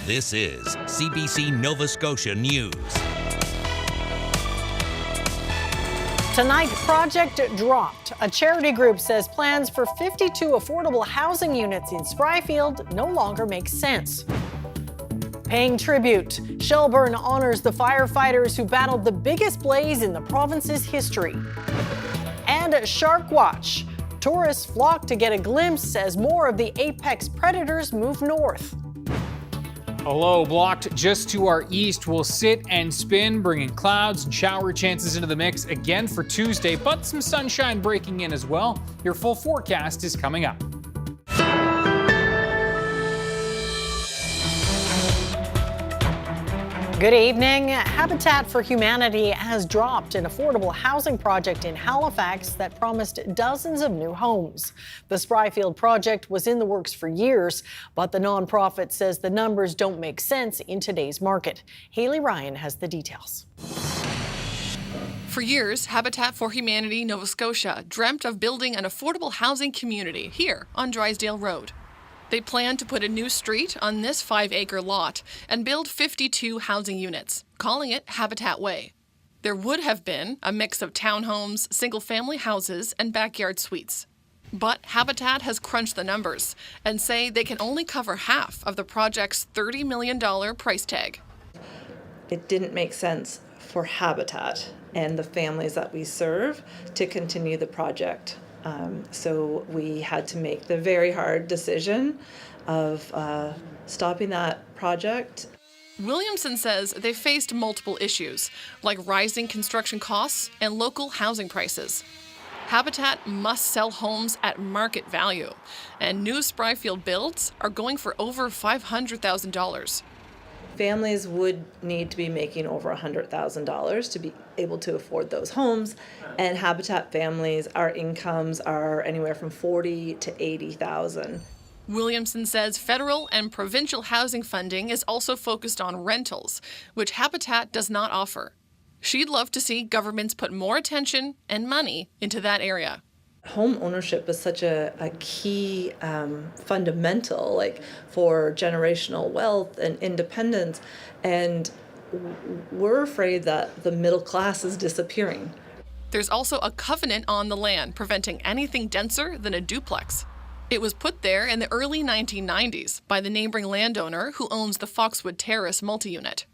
This is CBC Nova Scotia News. Tonight, Project Dropped. A charity group says plans for 52 affordable housing units in Spryfield no longer make sense. Paying tribute. Shelburne honors the firefighters who battled the biggest blaze in the province's history. And Shark Watch. Tourists flock to get a glimpse as more of the apex predators move north. A low blocked just to our east will sit and spin, bringing clouds and shower chances into the mix again for Tuesday, but some sunshine breaking in as well. Your full forecast is coming up. Good evening. Habitat for Humanity has dropped an affordable housing project in Halifax that promised dozens of new homes. The Spryfield project was in the works for years, but the nonprofit says the numbers don't make sense in today's market. Haley Ryan has the details. For years, Habitat for Humanity Nova Scotia dreamt of building an affordable housing community here on Drysdale Road. They plan to put a new street on this 5-acre lot and build 52 housing units, calling it Habitat Way. There would have been a mix of townhomes, single-family houses, and backyard suites. But Habitat has crunched the numbers and say they can only cover half of the project's $30 million price tag. It didn't make sense for Habitat and the families that we serve to continue the project. So we had to make the very hard decision of stopping that project. Williamson says they faced multiple issues, like rising construction costs and local housing prices. Habitat must sell homes at market value, and new Spryfield builds are going for over $500,000. Families would need to be making over $100,000 to be able to afford those homes, and Habitat families, our incomes are anywhere from $40,000 to $80,000. Williamson says federal and provincial housing funding is also focused on rentals, which Habitat does not offer. She'd love to see governments put more attention and money into that area. Home ownership is such a key fundamental, like for generational wealth and independence, and we're afraid that the middle class is disappearing. There's also a covenant on the land preventing anything denser than a duplex. It was put there in the early 1990s by the neighboring landowner who owns the Foxwood Terrace multi-unit.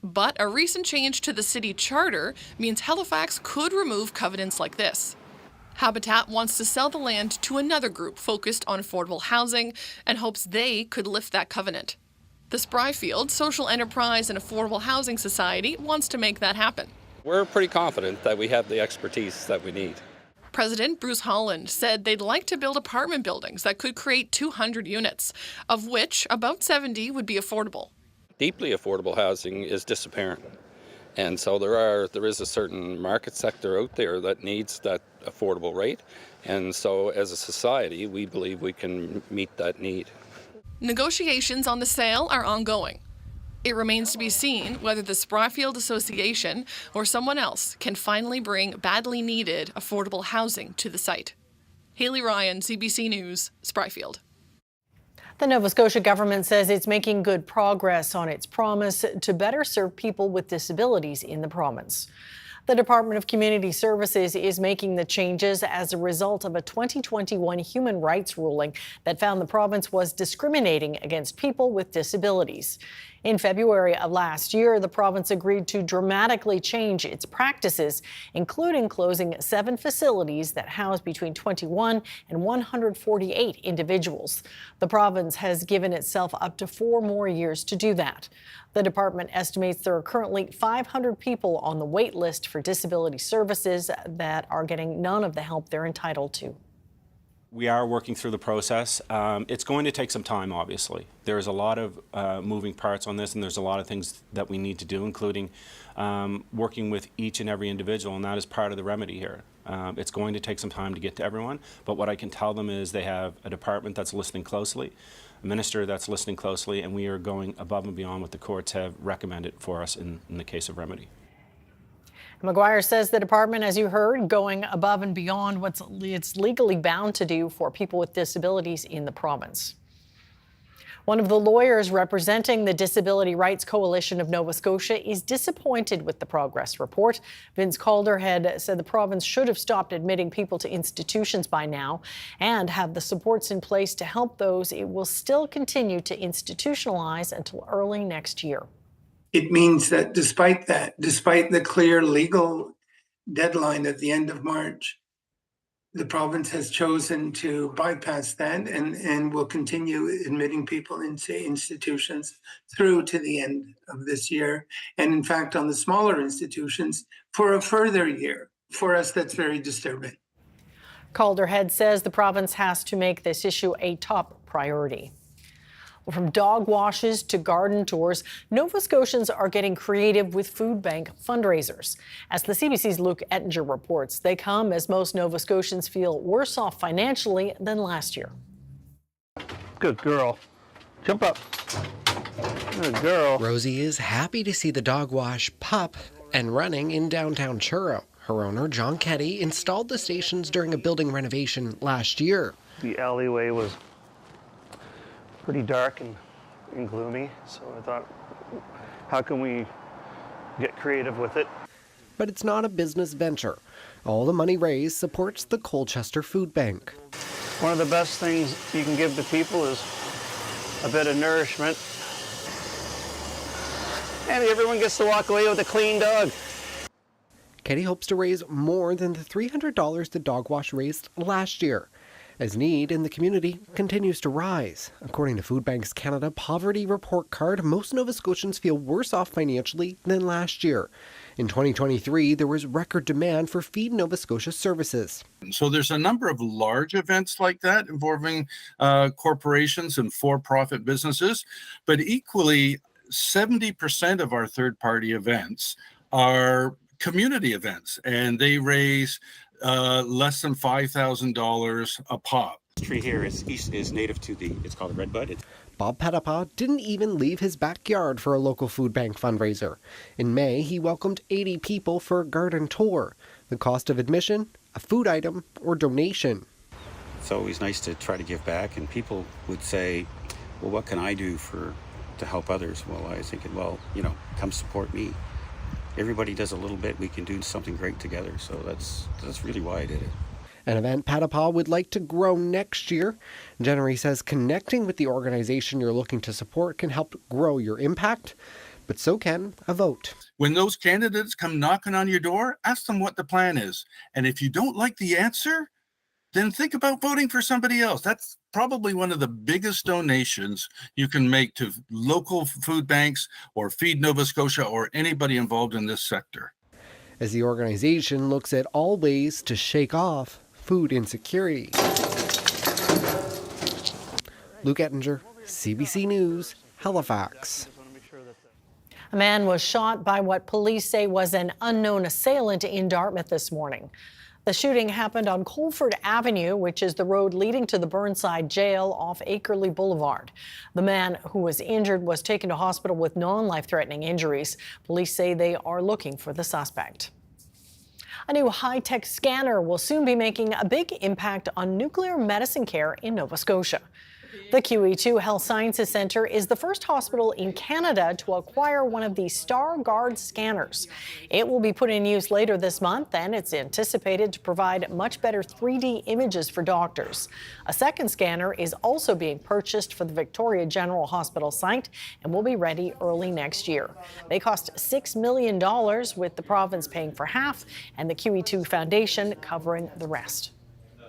But a recent change to the city charter means Halifax could remove covenants like this. Habitat wants to sell the land to another group focused on affordable housing and hopes they could lift that covenant. The Spryfield Social Enterprise and Affordable Housing Society wants to make that happen. We're pretty confident that we have the expertise that we need. President Bruce Holland said they'd like to build apartment buildings that could create 200 units, of which about 70 would be affordable. Deeply affordable housing is disappearing. And so there is a certain market sector out there that needs that affordable rate. And so as a society, we believe we can meet that need. Negotiations on the sale are ongoing. It remains to be seen whether the Spryfield Association or someone else can finally bring badly needed affordable housing to the site. Haley Ryan, CBC News, Spryfield. The Nova Scotia government says it's making good progress on its promise to better serve people with disabilities in the province. The Department of Community Services is making the changes as a result of a 2021 human rights ruling that found the province was discriminating against people with disabilities. In February of last year, the province agreed to dramatically change its practices, including closing 7 facilities that house between 21 and 148 individuals. The province has given itself up to 4 more years to do that. The department estimates there are currently 500 people on the wait list for disability services that are getting none of the help they're entitled to. We are working through the process. It's going to take some time, obviously. There's a lot of moving parts on this, and there's a lot of things that we need to do, including working with each and every individual, and that is part of the remedy here. It's going to take some time to get to everyone, but what I can tell them is they have a department that's listening closely, a minister that's listening closely, and we are going above and beyond what the courts have recommended for us in the case of remedy. McGuire says the department, as you heard, going above and beyond what it's legally bound to do for people with disabilities in the province. One of the lawyers representing the Disability Rights Coalition of Nova Scotia is disappointed with the progress report. Vince Calderhead said the province should have stopped admitting people to institutions by now and have the supports in place to help those it will still continue to institutionalize until early next year. It means that despite the clear legal deadline at the end of March, the province has chosen to bypass that and will continue admitting people into institutions through to the end of this year. And in fact, on the smaller institutions for a further year. For us, that's very disturbing. Calderhead says the province has to make this issue a top priority. From dog washes to garden tours, Nova Scotians are getting creative with food bank fundraisers. As the CBC's Luke Ettinger reports, they come as most Nova Scotians feel worse off financially than last year. Good girl. Jump up. Good girl. Rosie is happy to see the dog wash pup and running in downtown Truro. Her owner, John Ketty, installed the stations during a building renovation last year. The alleyway was pretty dark and gloomy, so I thought, how can we get creative with it? But it's not a business venture. All the money raised supports the Colchester Food Bank. One of the best things you can give to people is a bit of nourishment. And everyone gets to walk away with a clean dog. Ketty hopes to raise more than the $300 the dog wash raised last year, as need in the community continues to rise. According to Food Banks Canada Poverty Report Card, most Nova Scotians feel worse off financially than last year. In 2023, there was record demand for Feed Nova Scotia services. So there's a number of large events like that involving corporations and for-profit businesses, but equally 70% of our third-party events are community events, and they raise less than $5,000 a pop. This tree here is native to it's called a redbud. Bob Petapa didn't even leave his backyard for a local food bank fundraiser. In May, he welcomed 80 people for a garden tour. The cost of admission, a food item, or donation. It's always nice to try to give back, and people would say, well, what can I do to help others? Well, I was thinking, well, come support me. Everybody does a little bit, we can do something great together. So that's really why I did it. An event Patapah would like to grow next year. Jennery says connecting with the organization you're looking to support can help grow your impact, but so can a vote. When those candidates come knocking on your door, ask them what the plan is. And if you don't like the answer, then think about voting for somebody else. That's probably one of the biggest donations you can make to local food banks or Feed Nova Scotia or anybody involved in this sector. As the organization looks at all ways to shake off food insecurity. Luke Ettinger, CBC News, Halifax. A man was shot by what police say was an unknown assailant in Dartmouth this morning. The shooting happened on Colford Avenue, which is the road leading to the Burnside Jail off Akerley Boulevard. The man who was injured was taken to hospital with non-life-threatening injuries. Police say they are looking for the suspect. A new high-tech scanner will soon be making a big impact on nuclear medicine care in Nova Scotia. The QE2 Health Sciences Centre is the first hospital in Canada to acquire one of these StarGuard scanners. It will be put in use later this month, and it's anticipated to provide much better 3D images for doctors. A second scanner is also being purchased for the Victoria General Hospital site and will be ready early next year. They cost $6 million, with the province paying for half and the QE2 Foundation covering the rest.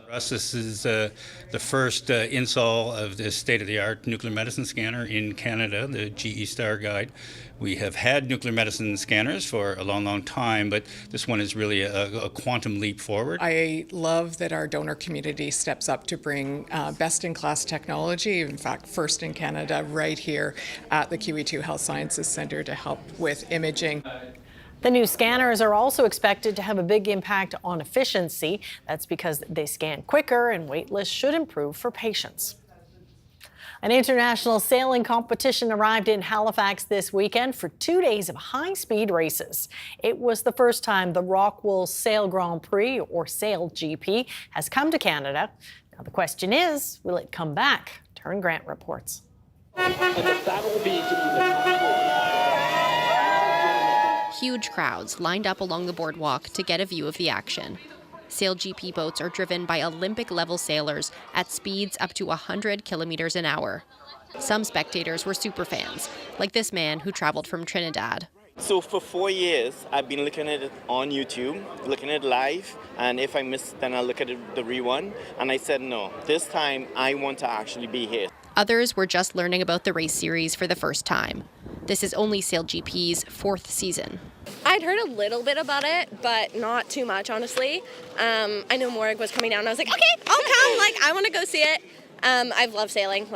For us, this is the first install of this state-of-the-art nuclear medicine scanner in Canada, the GE Star Guide. We have had nuclear medicine scanners for a long, long time, but this one is really a quantum leap forward. I love that our donor community steps up to bring best-in-class technology, in fact, first in Canada, right here at the QE2 Health Sciences Centre to help with imaging. The new scanners are also expected to have a big impact on efficiency. That's because they scan quicker and wait lists should improve for patients. An international sailing competition arrived in Halifax this weekend for 2 days of high-speed races. It was the first time the Rockwool Sail Grand Prix, or SailGP, has come to Canada. Now the question is, will it come back? Turn Grant reports. Huge crowds lined up along the boardwalk to get a view of the action. SailGP boats are driven by Olympic-level sailors at speeds up to 100 kilometers an hour. Some spectators were superfans, like this man who traveled from Trinidad. So for 4 years, I've been looking at it on YouTube, looking at it live, and if I miss, then I'll look at it, the rerun. And I said, no, this time I want to actually be here. Others were just learning about the race series for the first time. This is only SailGP's 4th season. I'd heard a little bit about it, but not too much, honestly. I knew Morag was coming down, and I was like, okay, I'll come. I want to go see it. I've loved sailing,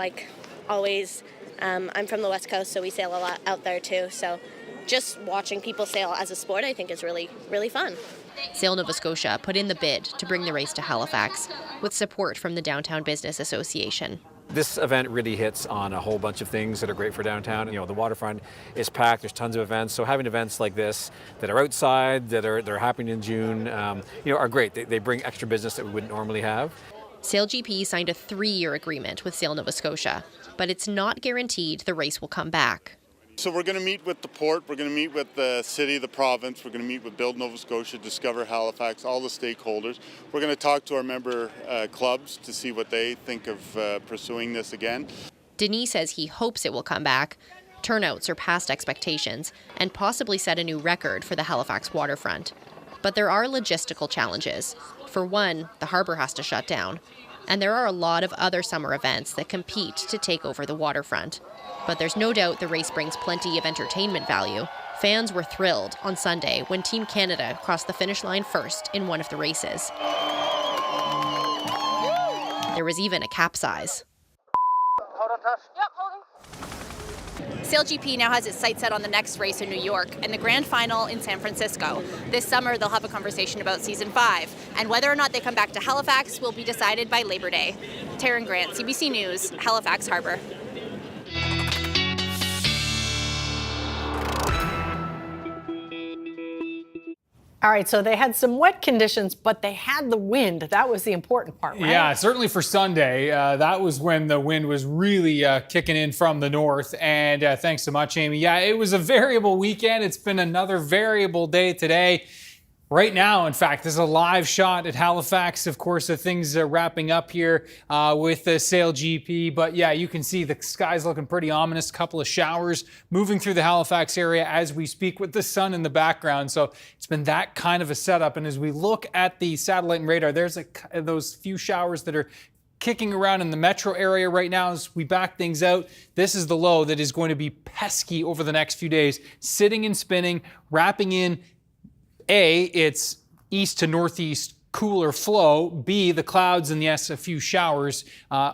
always. I'm from the West Coast, so we sail a lot out there, too. So just watching people sail as a sport, I think, is really, really fun. Sail Nova Scotia put in the bid to bring the race to Halifax, with support from the Downtown Business Association. This event really hits on a whole bunch of things that are great for downtown. The waterfront is packed, there's tons of events, so having events like this that are outside, they're happening in June, are great. They bring extra business that we wouldn't normally have. SailGP signed a 3-year agreement with Sail Nova Scotia, but it's not guaranteed the race will come back. So we're going to meet with the port, we're going to meet with the city, the province, we're going to meet with Build Nova Scotia, Discover Halifax, all the stakeholders. We're going to talk to our member clubs to see what they think of pursuing this again. Denis says he hopes it will come back, turnout surpassed expectations, and possibly set a new record for the Halifax waterfront. But there are logistical challenges. For one, the harbour has to shut down. And there are a lot of other summer events that compete to take over the waterfront. But there's no doubt the race brings plenty of entertainment value. Fans were thrilled on Sunday when Team Canada crossed the finish line first in one of the races. There was even a capsize. SailGP now has its sights set on the next race in New York and the grand final in San Francisco. This summer, they'll have a conversation about Season 5, and whether or not they come back to Halifax will be decided by Labor Day. Taryn Grant, CBC News, Halifax Harbour. All right, so they had some wet conditions, but they had the wind. That was the important part, right? Yeah, certainly for Sunday. That was when the wind was really kicking in from the north. And thanks so much, Amy. Yeah, it was a variable weekend. It's been another variable day today. Right now, in fact, there's a live shot at Halifax. Of course, things are wrapping up here with the SailGP. But yeah, you can see the sky's looking pretty ominous. A couple of showers moving through the Halifax area as we speak with the sun in the background. So it's been that kind of a setup. And as we look at the satellite and radar, there's those few showers that are kicking around in the metro area right now. As we back things out, this is the low that is going to be pesky over the next few days, sitting and spinning, wrapping in. A, it's east to northeast cooler flow. B, the clouds, and yes, a few showers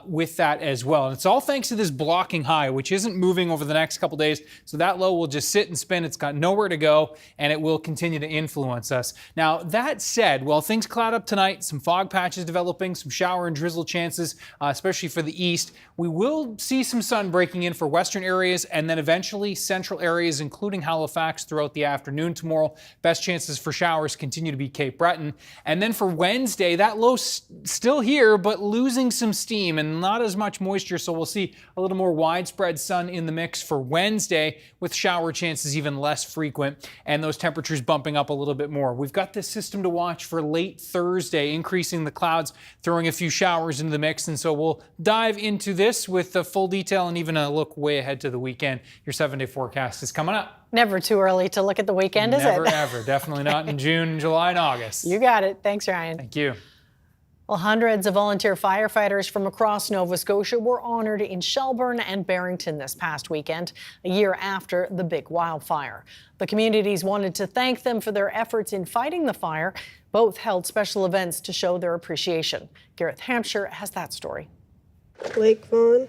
with that as well. And it's all thanks to this blocking high, which isn't moving over the next couple days. So that low will just sit and spin. It's got nowhere to go, and it will continue to influence us. Now, that said, well, things cloud up tonight, some fog patches developing, some shower and drizzle chances, especially for the east. We will see some sun breaking in for western areas and then eventually central areas, including Halifax throughout the afternoon tomorrow. Best chances for showers continue to be Cape Breton. And then for Wednesday, that low still here, but losing some steam and not as much moisture. So we'll see a little more widespread sun in the mix for Wednesday, with shower chances even less frequent and those temperatures bumping up a little bit more. We've got this system to watch for late Thursday, increasing the clouds, throwing a few showers into the mix. And so we'll dive into this with the full detail and even a look way ahead to the weekend. Your 7-day forecast is coming up. Never too early to look at the weekend, is it? Never, ever. Definitely not in June, July, and August. You got it. Thanks, Ryan. Thank you. Well, hundreds of volunteer firefighters from across Nova Scotia were honored in Shelburne and Barrington this past weekend, a year after the big wildfire. The communities wanted to thank them for their efforts in fighting the fire. Both held special events to show their appreciation. Gareth Hampshire has that story. Blake Vaughn.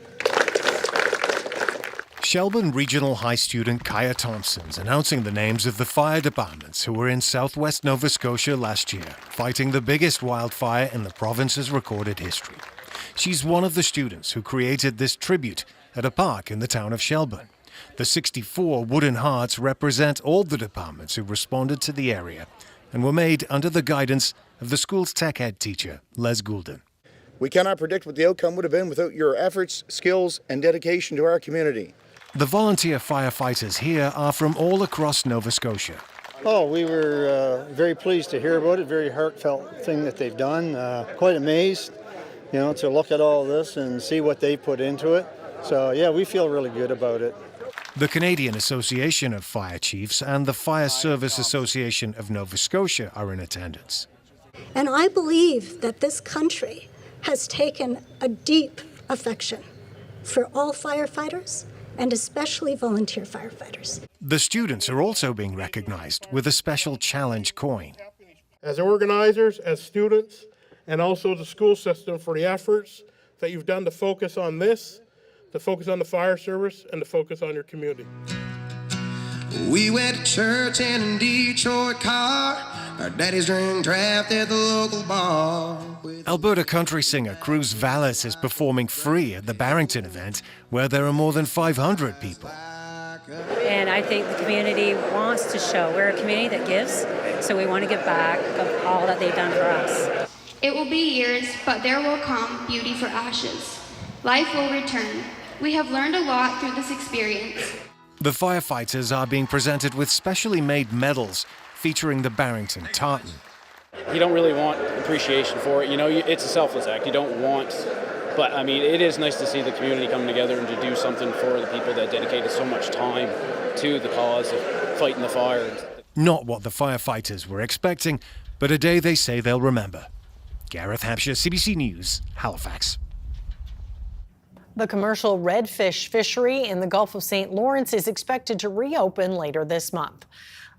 Shelburne Regional High student Kaya Thompson's announcing the names of the fire departments who were in southwest Nova Scotia last year, fighting the biggest wildfire in the province's recorded history. She's one of the students who created this tribute at a park in the town of Shelburne. The 64 wooden hearts represent all the departments who responded to the area and were made under the guidance of the school's tech ed teacher, Les Goulden. We cannot predict what the outcome would have been without your efforts, skills, and dedication to our community. The volunteer firefighters here are from all across Nova Scotia. Oh, we were very pleased to hear about it. Very heartfelt thing that they've done. Quite amazed, to look at all this and see what they put into it. So, yeah, we feel really good about it. The Canadian Association of Fire Chiefs and the Fire Service Association of Nova Scotia are in attendance. And I believe that this country has taken a deep affection for all firefighters and especially volunteer firefighters. The students are also being recognized with a special challenge coin. As organizers, as students, and also the school system for the efforts that you've done to focus on this, to focus on the fire service, and to focus on your community. We went to church in a Detroit car. Our daddies drank draft at the local bar. Alberta country singer Cruz Vallis is performing free at the Barrington event, where there are more than 500 people. And I think the community wants to show we're a community that gives, so we want to give back of all that they've done for us. It will be years, but there will come beauty for ashes. Life will return. We have learned a lot through this experience. The firefighters are being presented with specially made medals featuring the Barrington tartan. You don't really want appreciation for it. It's a selfless act. You don't want, but I mean, it is nice to see the community coming together and to do something for the people that dedicated so much time to the cause of fighting the fire. Not what the firefighters were expecting, but a day they say they'll remember. Gareth Hampshire, CBC News, Halifax. The commercial redfish fishery in the Gulf of St. Lawrence is expected to reopen later this month.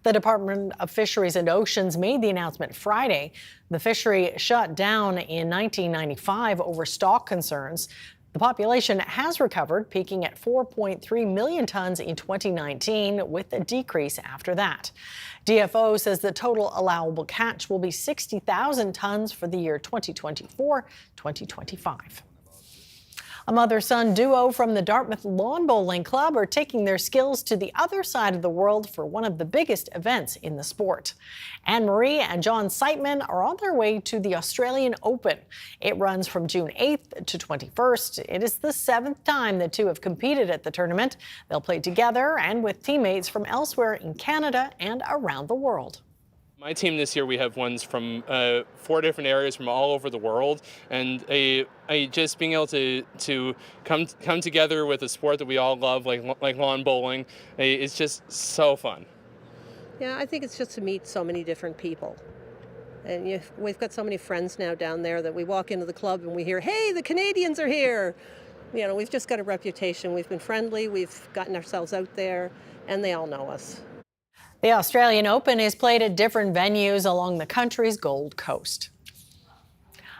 The Department of Fisheries and Oceans made the announcement Friday. The fishery shut down in 1995 over stock concerns. The population has recovered, peaking at 4.3 million tons in 2019, with a decrease after that. DFO says the total allowable catch will be 60,000 tons for the year 2024-2025. A mother-son duo from the Dartmouth Lawn Bowling Club are taking their skills to the other side of the world for one of the biggest events in the sport. Anne-Marie and John Siteman are on their way to the Australian Open. It runs from June 8th to 21st. It is the 7th time the two have competed at the tournament. They'll play together and with teammates from elsewhere in Canada and around the world. My team this year, we have ones from 4 different areas from all over the world, and just being able to come together with a sport that we all love, like lawn bowling, is just so fun. Yeah, I think it's just to meet so many different people. And we've got so many friends now down there that we walk into the club and we hear, hey, the Canadians are here. We've just got a reputation. We've been friendly, we've gotten ourselves out there, and they all know us. The Australian Open is played at different venues along the country's Gold Coast.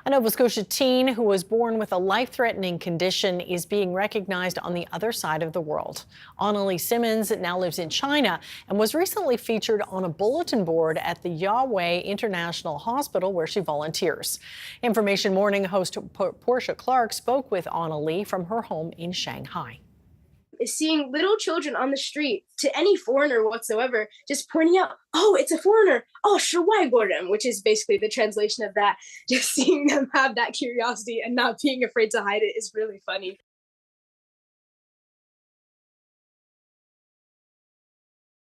A Nova Scotia teen who was born with a life-threatening condition is being recognized on the other side of the world. Annalie Simmons now lives in China and was recently featured on a bulletin board at the Yahweh International Hospital where she volunteers. Information Morning host Portia Clark spoke with Annalie from her home in Shanghai. Seeing little children on the street, to any foreigner whatsoever, just pointing out, oh, it's a foreigner, oh, sure, Gordon, which is basically the translation of that. Just seeing them have that curiosity and not being afraid to hide it is really funny.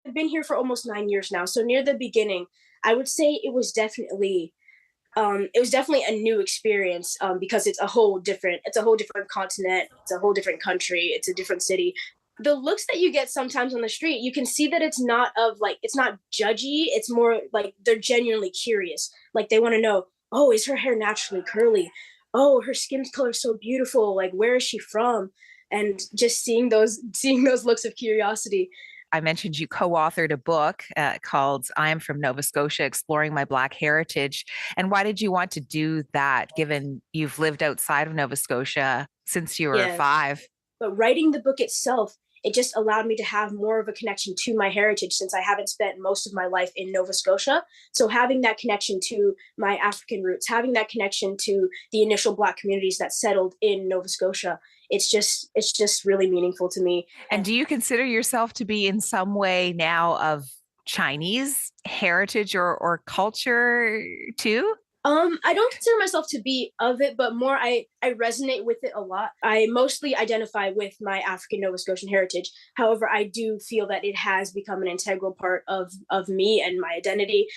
I've been here for almost 9 years now, so near the beginning, I would say it was definitely a new experience because it's a whole different continent, it's a whole different country, it's a different city. The looks that you get sometimes on the street, you can see that it's not judgy, it's more like they're genuinely curious. Like they want to know, oh, is her hair naturally curly? Oh, her skin color is so beautiful, like where is she from? And just seeing those looks of curiosity. I mentioned you co-authored a book called I Am from Nova Scotia, Exploring My Black Heritage. And why did you want to do that, given you've lived outside of Nova Scotia since you were 5? But writing the book itself, it just allowed me to have more of a connection to my heritage since I haven't spent most of my life in Nova Scotia. So having that connection to my African roots, having that connection to the initial Black communities that settled in Nova Scotia, it's just really meaningful to me. And do you consider yourself to be in some way now of Chinese heritage or culture too? I don't consider myself to be of it, but more I resonate with it a lot. I mostly identify with my African Nova Scotian heritage. However, I do feel that it has become an integral part of me and my identity.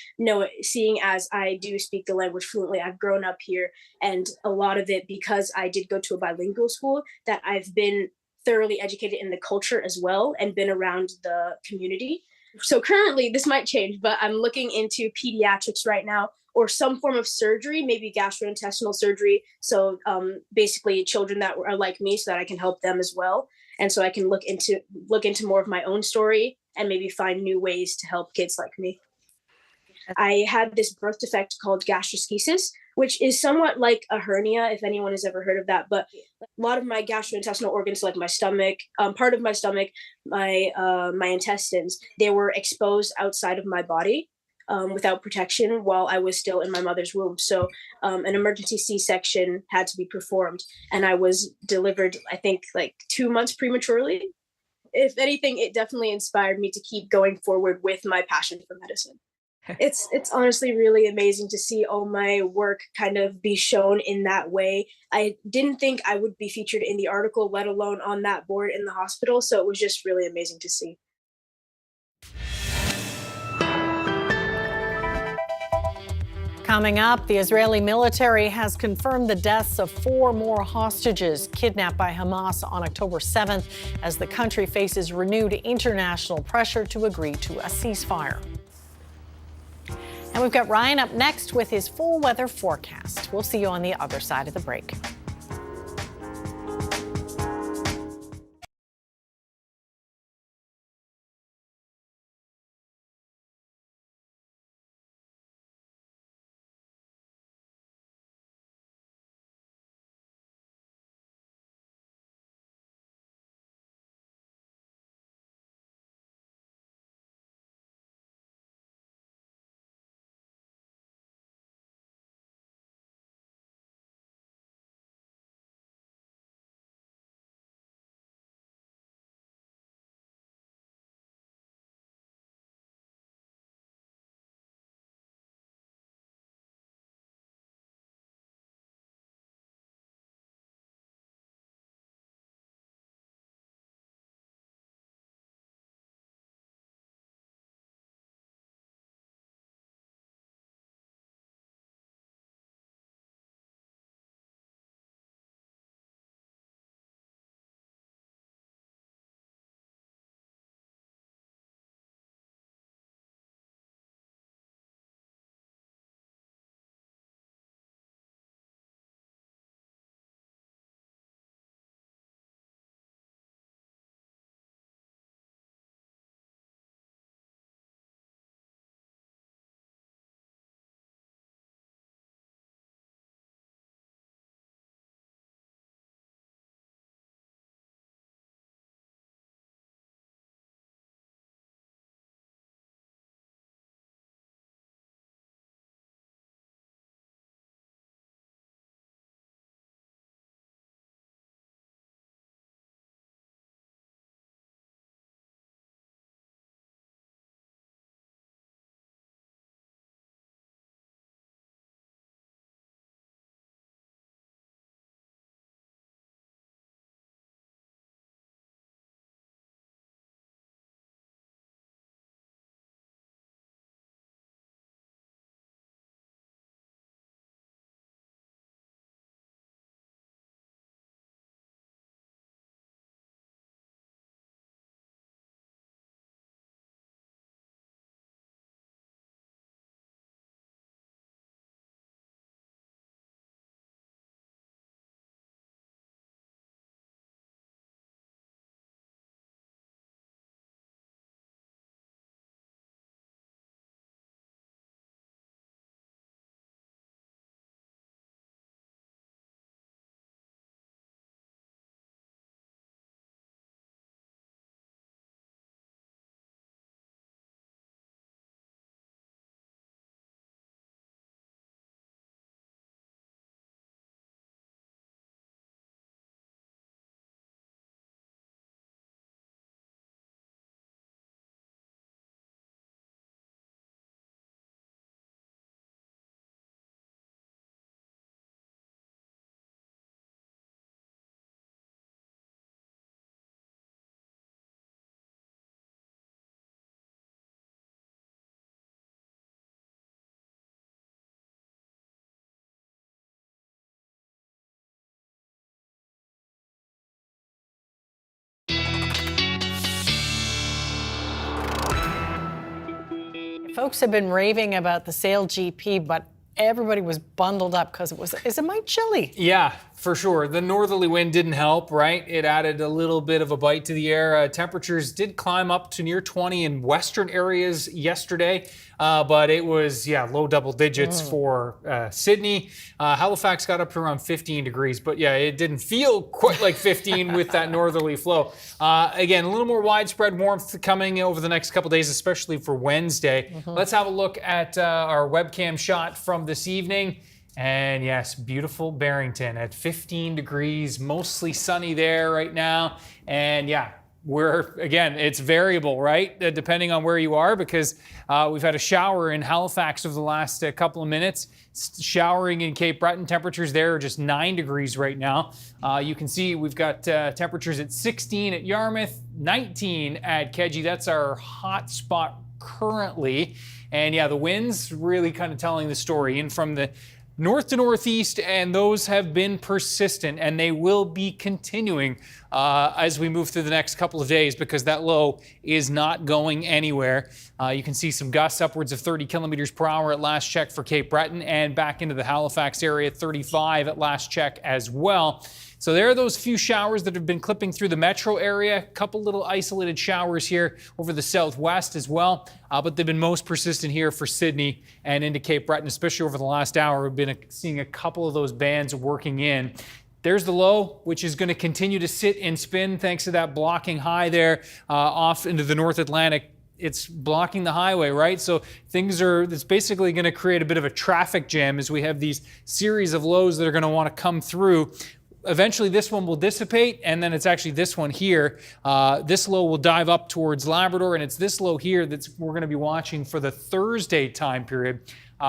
Seeing as I do speak the language fluently, I've grown up here, and a lot of it because I did go to a bilingual school, that I've been thoroughly educated in the culture as well and been around the community. So currently, this might change, but I'm looking into pediatrics right now, or some form of surgery, maybe gastrointestinal surgery. So basically, children that are like me, so that I can help them as well, and so I can look into more of my own story and maybe find new ways to help kids like me. I had this birth defect called gastroschisis, which is somewhat like a hernia, if anyone has ever heard of that. But a lot of my gastrointestinal organs, like my stomach, part of my stomach, my intestines, they were exposed outside of my body without protection while I was still in my mother's womb. So an emergency C-section had to be performed, and I was delivered, I think, like 2 months prematurely. If anything, it definitely inspired me to keep going forward with my passion for medicine. It's honestly really amazing to see all my work kind of be shown in that way. I didn't think I would be featured in the article, let alone on that board in the hospital. So it was just really amazing to see. Coming up, the Israeli military has confirmed the deaths of 4 more hostages kidnapped by Hamas on October 7th as the country faces renewed international pressure to agree to a ceasefire. And we've got Ryan up next with his full weather forecast. We'll see you on the other side of the break. Folks have been raving about the SailGP, but everybody was bundled up because it's a mite chilly. Yeah, for sure. The northerly wind didn't help, right? It added a little bit of a bite to the air. Temperatures did climb up to near 20 in western areas yesterday, but it was, low double digits for Sydney. Halifax got up to around 15 degrees, but it didn't feel quite like 15 with that northerly flow. Again, a little more widespread warmth coming over the next couple days, especially for Wednesday. Let's have a look at our webcam shot from this evening. And yes, beautiful Barrington at 15 degrees, mostly sunny there right now. And it's variable, right? Depending on where you are, because we've had a shower in Halifax over the last couple of minutes. Showering in Cape Breton, temperatures there are just 9 degrees right now. You can see we've got temperatures at 16 at Yarmouth, 19 at Kedgie. That's our hot spot currently. And the winds really kind of telling the story in from the north to northeast, and those have been persistent, and they will be continuing as we move through the next couple of days, because that low is not going anywhere. You can see some gusts upwards of 30 kilometers per hour at last check for Cape Breton, and back into the Halifax area, 35 at last check as well. So there are those few showers that have been clipping through the metro area. A couple little isolated showers here over the southwest as well. But they've been most persistent here for Sydney and into Cape Breton, especially over the last hour. We've been seeing a couple of those bands working in. There's the low, which is going to continue to sit and spin thanks to that blocking high there off into the North Atlantic. It's blocking the highway, right? So it's basically going to create a bit of a traffic jam as we have these series of lows that are going to want to come through. Eventually this one will dissipate, and then it's actually this one here. This low will dive up towards Labrador, and it's this low here that we're going to be watching for the Thursday time period,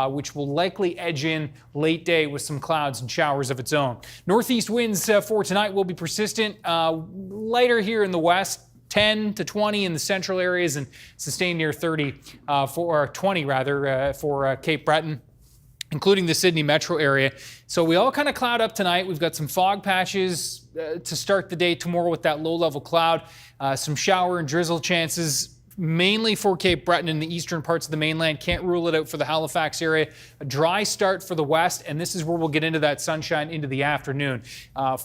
which will likely edge in late day with some clouds and showers of its own. Northeast winds for tonight will be persistent, lighter here in the west, 10 to 20 in the central areas, and sustained near 20 for Cape Breton, including the Sydney metro area. So we all kind of cloud up tonight. We've got some fog patches to start the day tomorrow with that low-level cloud. Some shower and drizzle chances, mainly for Cape Breton in the eastern parts of the mainland. Can't rule it out for the Halifax area. A dry start for the west, and this is where we'll get into that sunshine into the afternoon.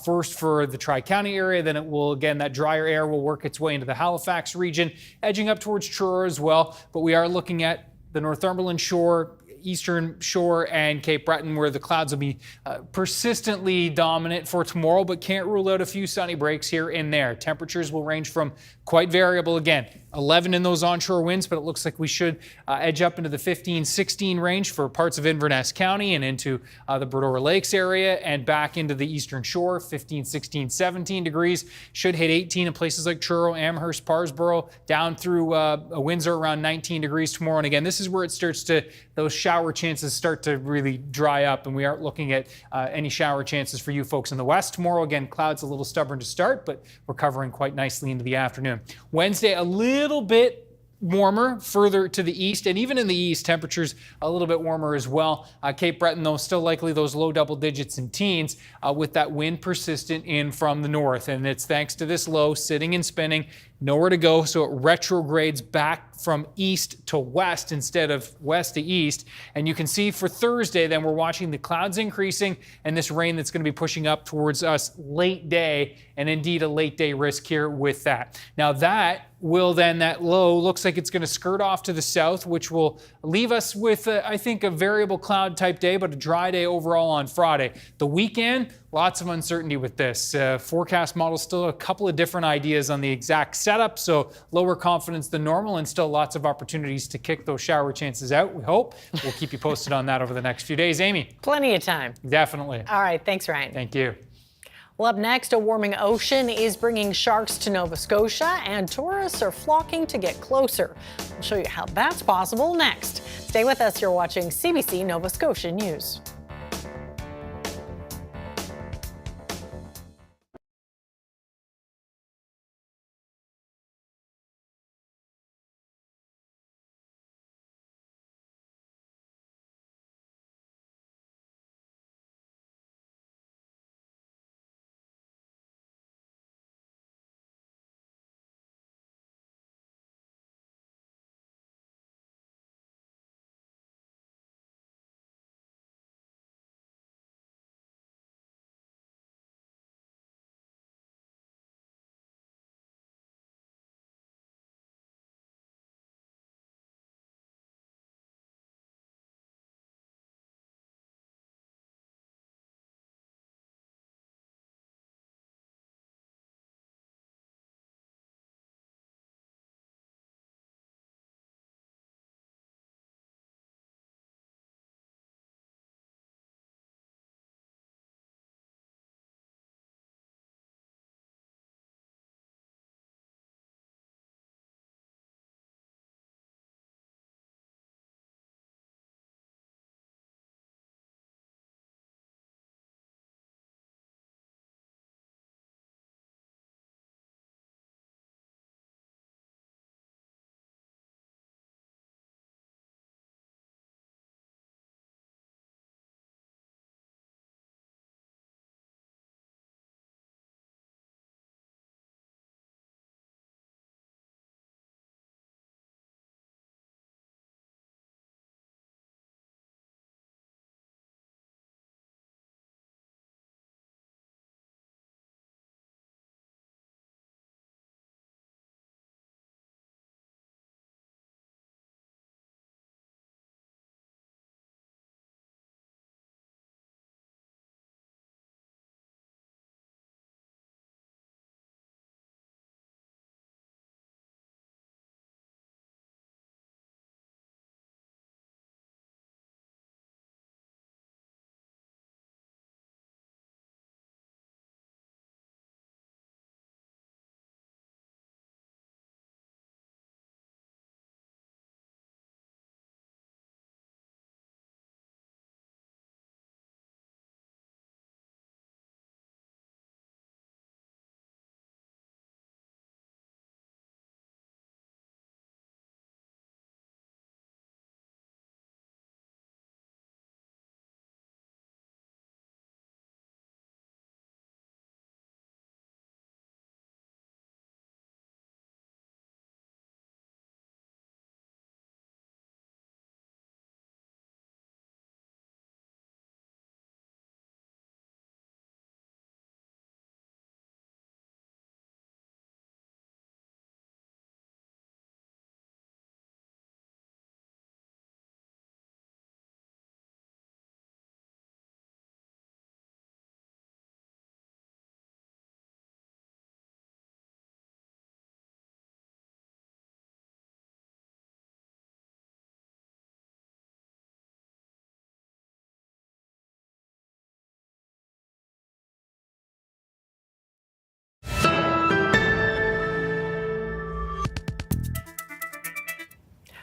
First for the Tri-County area, then it will, again, that drier air will work its way into the Halifax region, edging up towards Truro as well. But we are looking at the Northumberland shore, eastern shore, and Cape Breton, where the clouds will be persistently dominant for tomorrow, but can't rule out a few sunny breaks here and there. Temperatures will range from quite variable again. 11 in those onshore winds, but it looks like we should edge up into the 15-16 range for parts of Inverness County and into the Bredora Lakes area, and back into the eastern shore, 15, 16, 17 degrees. Should hit 18 in places like Truro, Amherst, Parsboro, down through Windsor around 19 degrees tomorrow. And again, this is where it starts to, those shower chances start to really dry up, and we aren't looking at any shower chances for you folks in the west tomorrow. Again, clouds a little stubborn to start, but recovering quite nicely into the afternoon. Wednesday, a little bit warmer further to the east, and even in the east, temperatures a little bit warmer as well. Cape Breton, though, still likely those low double digits and teens with that wind persistent in from the north. And it's thanks to this low sitting and spinning, nowhere to go, so it retrogrades back from east to west instead of west to east. And you can see for Thursday, then we're watching the clouds increasing and this rain that's going to be pushing up towards us late day, and indeed a late day risk here with that. Now that will then, that low looks like it's going to skirt off to the south, which will leave us with, I think, a variable cloud type day, but a dry day overall on Friday. The weekend, lots of uncertainty with this. Forecast models still a couple of different ideas on the exact setup, so lower confidence than normal, and still lots of opportunities to kick those shower chances out, we hope. We'll keep you posted on that over the next few days. Amy? Plenty of time. Definitely. All right, thanks, Ryan. Thank you. Well, up next, a warming ocean is bringing sharks to Nova Scotia, and tourists are flocking to get closer. We'll show you how that's possible next. Stay with us. You're watching CBC Nova Scotia News.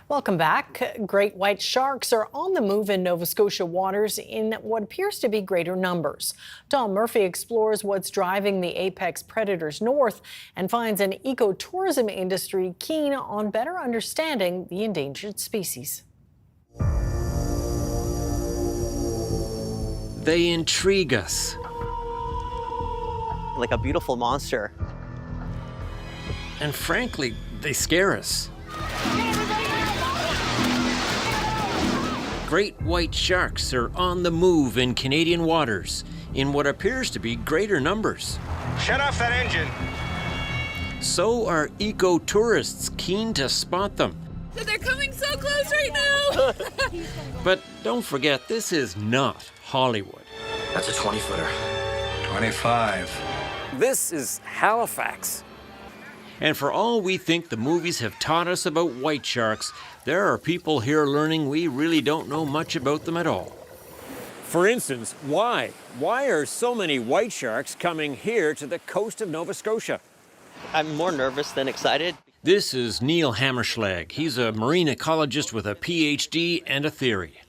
Welcome back. Great white sharks are on the move in Nova Scotia waters in what appears to be greater numbers. Tom Murphy explores what's driving the apex predators north and finds an ecotourism industry keen on better understanding the endangered species. They intrigue us. Like a beautiful monster. And frankly, they scare us. Great white sharks are on the move in Canadian waters in what appears to be greater numbers. Shut off that engine. So are eco-tourists keen to spot them. They're coming so close right now. But don't forget, this is not Hollywood. That's a 20-footer. 25. This is Halifax. And for all we think the movies have taught us about white sharks, there are people here learning we really don't know much about them at all. For instance, why? Why are so many white sharks coming here to the coast of Nova Scotia? I'm more nervous than excited. This is Neil Hammerschlag. He's a marine ecologist with a PhD and a theory.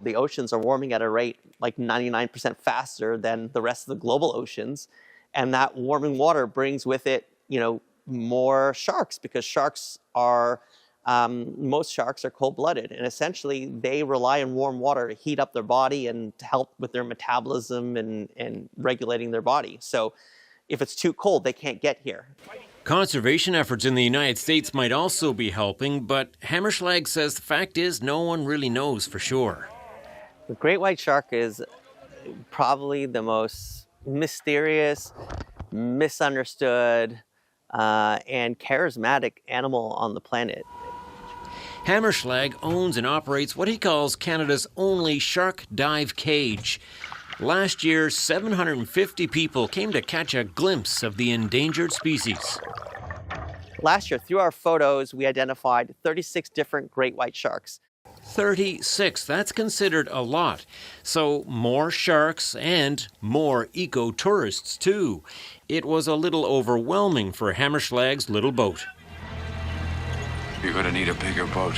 The oceans are warming at a rate like 99% faster than the rest of the global oceans. And that warming water brings with it, more sharks, because sharks are, most sharks are cold-blooded. And essentially, they rely on warm water to heat up their body and to help with their metabolism and regulating their body. So if it's too cold, they can't get here. Conservation efforts in the United States might also be helping, but Hammerschlag says the fact is no one really knows for sure. The great white shark is probably the most mysterious, misunderstood, and charismatic animal on the planet. Hammerschlag owns and operates what he calls Canada's only shark dive cage. Last year, 750 people came to catch a glimpse of the endangered species. Last year, through our photos, we identified 36 different great white sharks. 36, that's considered a lot. So more sharks and more eco-tourists too. It was a little overwhelming for Hammerschlag's little boat. You're gonna need a bigger boat.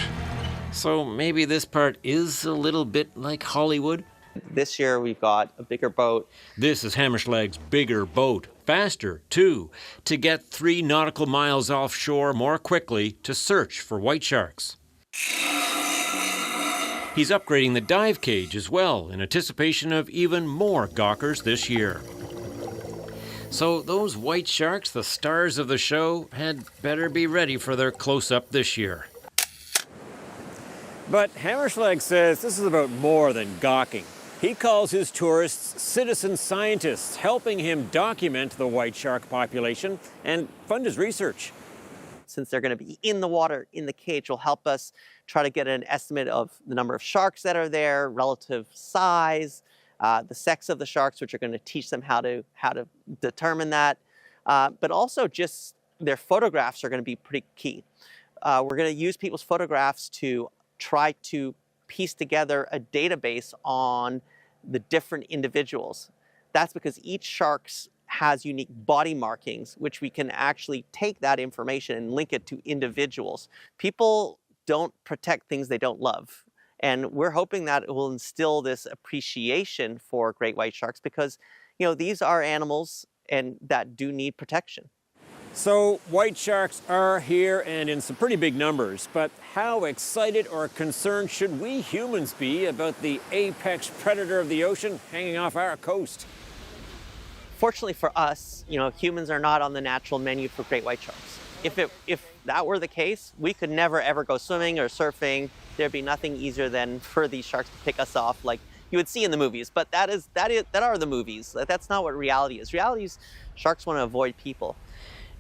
So maybe this part is a little bit like Hollywood? This year we've got a bigger boat. This is Hammerschlag's bigger boat. Faster, too, to get 3 nautical miles offshore more quickly to search for white sharks. He's upgrading the dive cage as well in anticipation of even more gawkers this year. So those white sharks, the stars of the show, had better be ready for their close-up this year. But Hammerschlag says this is about more than gawking. He calls his tourists citizen scientists, helping him document the white shark population and fund his research. Since they're going to be in the water, in the cage, will help us try to get an estimate of the number of sharks that are there, relative size, the sex of the sharks, which are going to teach them how to determine that. But also just their photographs are going to be pretty key. We're going to use people's photographs to try to piece together a database on the different individuals. That's because each shark has unique body markings, which we can actually take that information and link it to individuals. People don't protect things they don't love. And we're hoping that it will instill this appreciation for great white sharks because, these are animals and that do need protection. So white sharks are here and in some pretty big numbers, but how excited or concerned should we humans be about the apex predator of the ocean hanging off our coast? Fortunately for us, humans are not on the natural menu for great white sharks. If that were the case, we could never ever go swimming or surfing. There'd be nothing easier than for these sharks to pick us off like you would see in the movies. But that are the movies. That's not what reality is. Reality is sharks want to avoid people.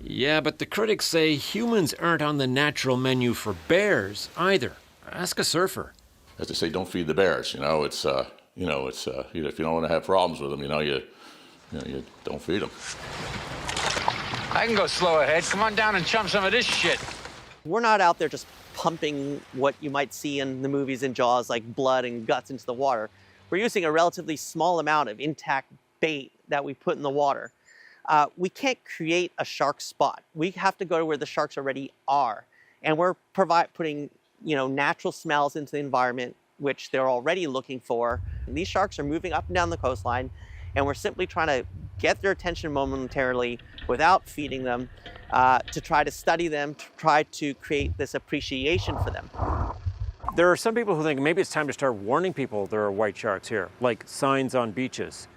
Yeah, but the critics say humans aren't on the natural menu for bears either. Ask a surfer. As they say, don't feed the bears. If you don't want to have problems with them, you don't feed them. I can go slow ahead. Come on down and chum some of this shit. We're not out there just pumping what you might see in the movies in Jaws, like blood and guts into the water. We're using a relatively small amount of intact bait that we put in the water. We can't create a shark spot. We have to go to where the sharks already are. And we're putting natural smells into the environment, which they're already looking for. And these sharks are moving up and down the coastline, and we're simply trying to get their attention momentarily without feeding them, to try to study them, to try to create this appreciation for them. There are some people who think maybe it's time to start warning people there are white sharks here, like signs on beaches.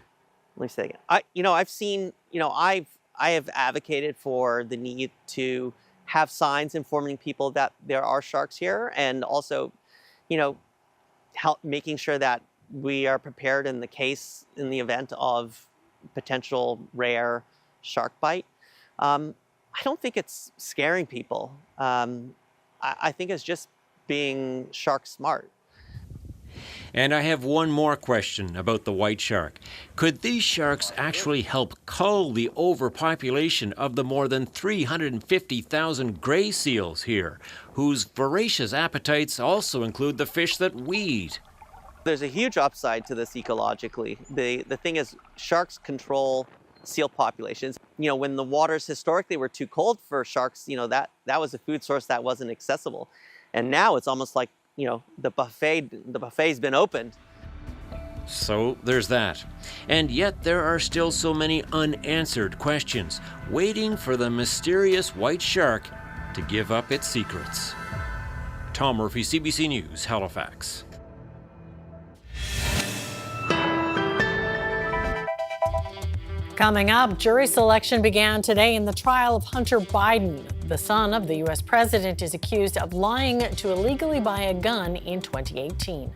Let me say again. I've seen, I have advocated for the need to have signs informing people that there are sharks here, and also, help making sure that we are prepared in the event of potential rare shark bite. I don't think it's scaring people. I think it's just being shark smart. And I have one more question about the white shark. Could these sharks actually help cull the overpopulation of the more than 350,000 gray seals here, whose voracious appetites also include the fish that we eat? There's a huge upside to this ecologically. The thing is, sharks control seal populations. When the waters historically were too cold for sharks, that was a food source that wasn't accessible. And now it's almost like, the buffet's been opened. So there's that. And yet there are still so many unanswered questions, waiting for the mysterious white shark to give up its secrets. Tom Murphy, CBC News, Halifax. Coming up, jury selection began today in the trial of Hunter Biden. The son of the U.S. president is accused of lying to illegally buy a gun in 2018.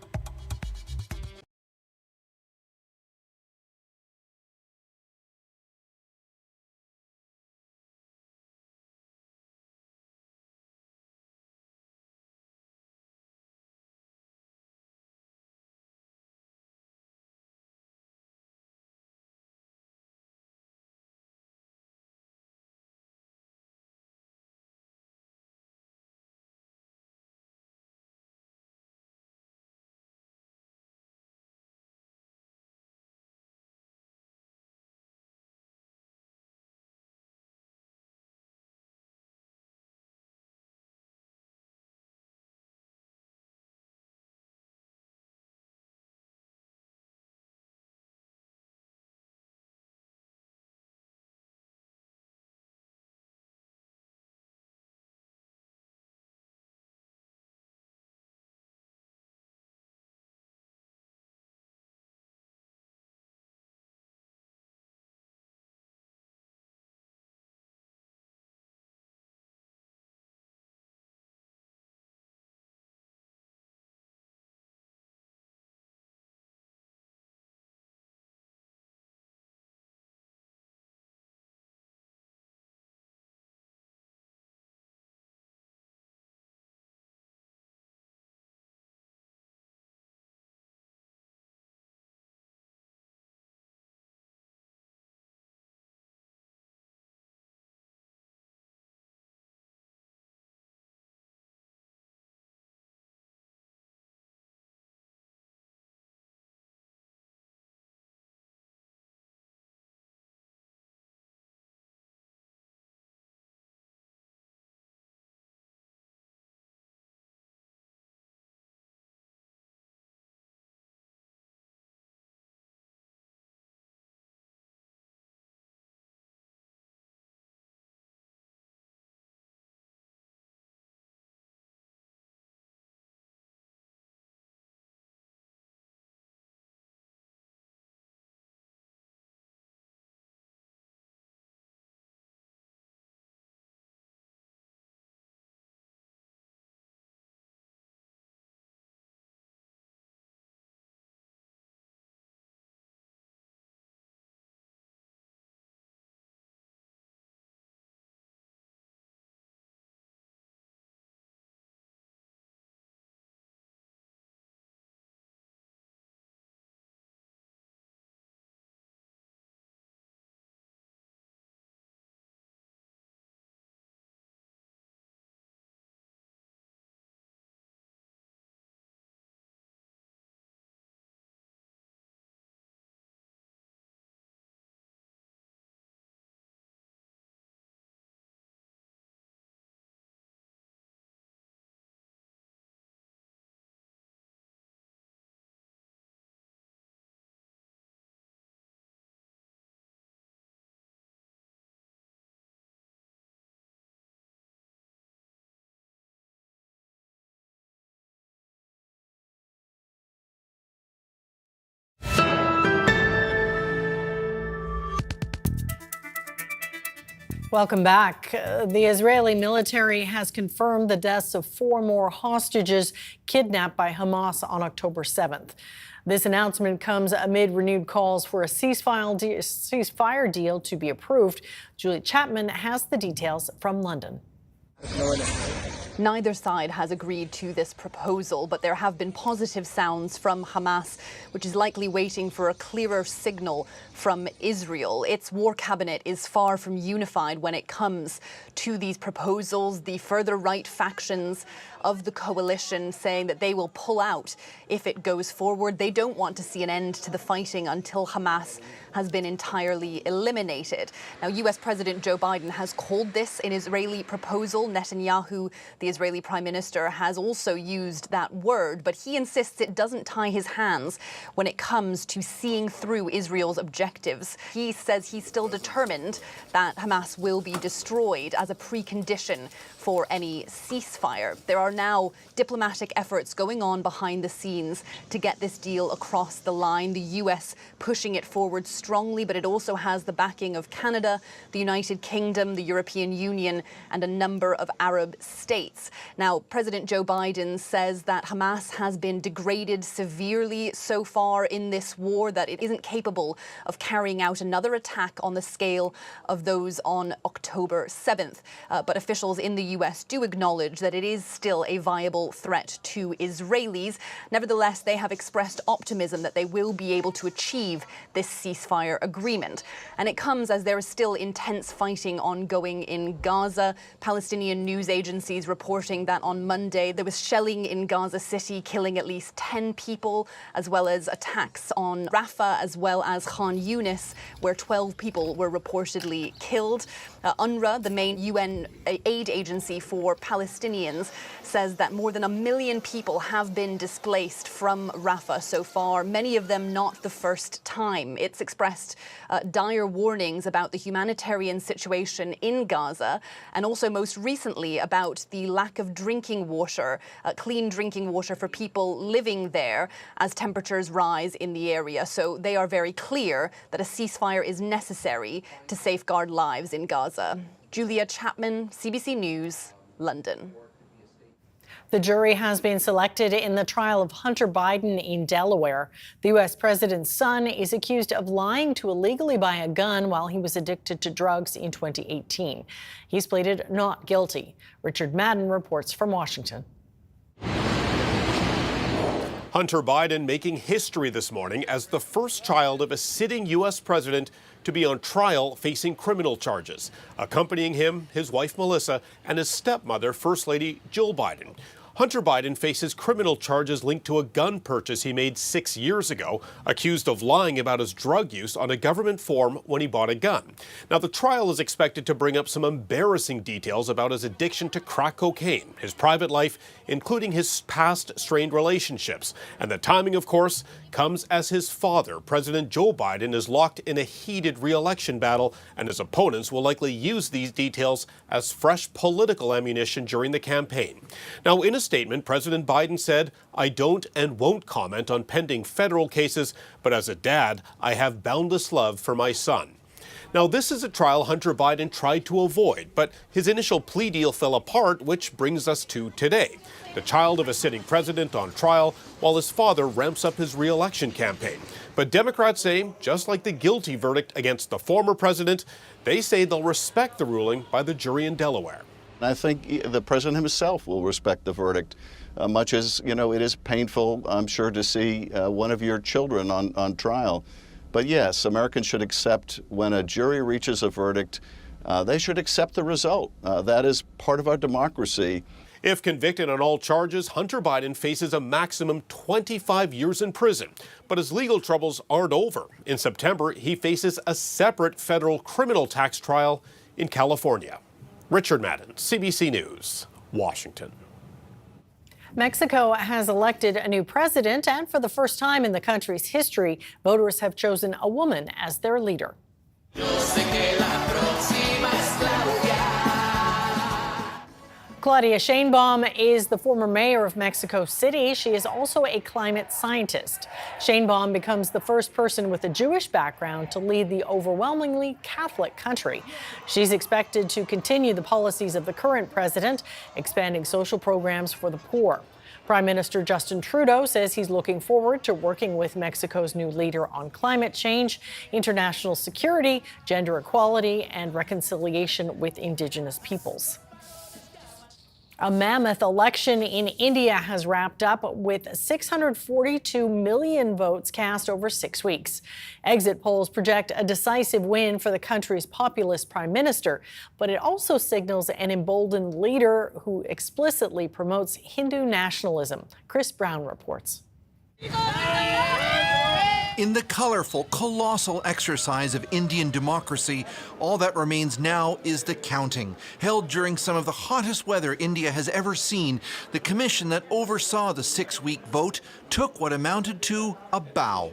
Welcome back. The Israeli military has confirmed the deaths of 4 more hostages kidnapped by Hamas on October 7th. This announcement comes amid renewed calls for a ceasefire deal to be approved. Julie Chapman has the details from London. Neither side has agreed to this proposal, but there have been positive sounds from Hamas, which is likely waiting for a clearer signal from Israel. Its war cabinet is far from unified when it comes to these proposals. The further right factions of the coalition saying that they will pull out if it goes forward. They don't want to see an end to the fighting until Hamas has been entirely eliminated. Now, US President Joe Biden has called this an Israeli proposal. Netanyahu, the Israeli prime minister, has also used that word, but he insists it doesn't tie his hands when it comes to seeing through Israel's objectives. He says he's still determined that Hamas will be destroyed as a precondition for any ceasefire. There are now diplomatic efforts going on behind the scenes to get this deal across the line. The US pushing it forward strongly, but it also has the backing of Canada, the United Kingdom, the European Union, and a number of Arab states. Now, President Joe Biden says that Hamas has been degraded severely so far in this war, that it isn't capable of carrying out another attack on the scale of those on October 7th. But officials in the US do acknowledge that it is still a viable threat to Israelis. Nevertheless, they have expressed optimism that they will be able to achieve this ceasefire agreement. And it comes as there is still intense fighting ongoing in Gaza. Palestinian news agencies reporting that on Monday there was shelling in Gaza City, killing at least 10 people, as well as attacks on Rafah, as well as Khan Yunis, where 12 people were reportedly killed. UNRWA, the main UN aid agency for Palestinians, says that more than 1 million people have been displaced from Rafah so far, many of them not the first time. It's expressed dire warnings about the humanitarian situation in Gaza, and also most recently about the lack of drinking water, clean drinking water for people living there as temperatures rise in the area. So they are very clear that a ceasefire is necessary to safeguard lives in Gaza. Julia Chapman, CBC News, London. The jury has been selected in the trial of Hunter Biden in Delaware. The U.S. president's son is accused of lying to illegally buy a gun while he was addicted to drugs in 2018. He's pleaded not guilty. Richard Madden reports from Washington. Hunter Biden making history this morning as the first child of a sitting U.S. president to be on trial facing criminal charges. Accompanying him, his wife Melissa, and his stepmother, First Lady Jill Biden. Hunter Biden faces criminal charges linked to a gun purchase he made 6 years ago, accused of lying about his drug use on a government form when he bought a gun. Now, the trial is expected to bring up some embarrassing details about his addiction to crack cocaine, his private life, including his past strained relationships. And the timing, of course, comes as his father, President Joe Biden, is locked in a heated re-election battle, and his opponents will likely use these details as fresh political ammunition during the campaign. Now, in a statement, President Biden said, "I don't and won't comment on pending federal cases, but as a dad, I have boundless love for my son." Now, this is a trial Hunter Biden tried to avoid, but his initial plea deal fell apart, which brings us to today. The child of a sitting president on trial while his father ramps up his re-election campaign. But Democrats say, just like the guilty verdict against the former president, they say they'll respect the ruling by the jury in Delaware. I think the president himself will respect the verdict, much as, it is painful, I'm sure, to see one of your children on trial. But yes, Americans should accept when a jury reaches a verdict, they should accept the result. That is part of our democracy. If convicted on all charges, Hunter Biden faces a maximum 25 years in prison. But his legal troubles aren't over. In September, he faces a separate federal criminal tax trial in California. Richard Madden, CBC News, Washington. Mexico has elected a new president, and for the first time in the country's history, voters have chosen a woman as their leader. Claudia Sheinbaum is the former mayor of Mexico City. She is also a climate scientist. Sheinbaum becomes the first person with a Jewish background to lead the overwhelmingly Catholic country. She's expected to continue the policies of the current president, expanding social programs for the poor. Prime Minister Justin Trudeau says he's looking forward to working with Mexico's new leader on climate change, international security, gender equality, and reconciliation with Indigenous peoples. A mammoth election in India has wrapped up with 642 million votes cast over 6 weeks. Exit polls project a decisive win for the country's populist prime minister, but it also signals an emboldened leader who explicitly promotes Hindu nationalism. Chris Brown reports. In the colorful, colossal exercise of Indian democracy, all that remains now is the counting. Held during some of the hottest weather India has ever seen, the commission that oversaw the 6-week vote took what amounted to a bow.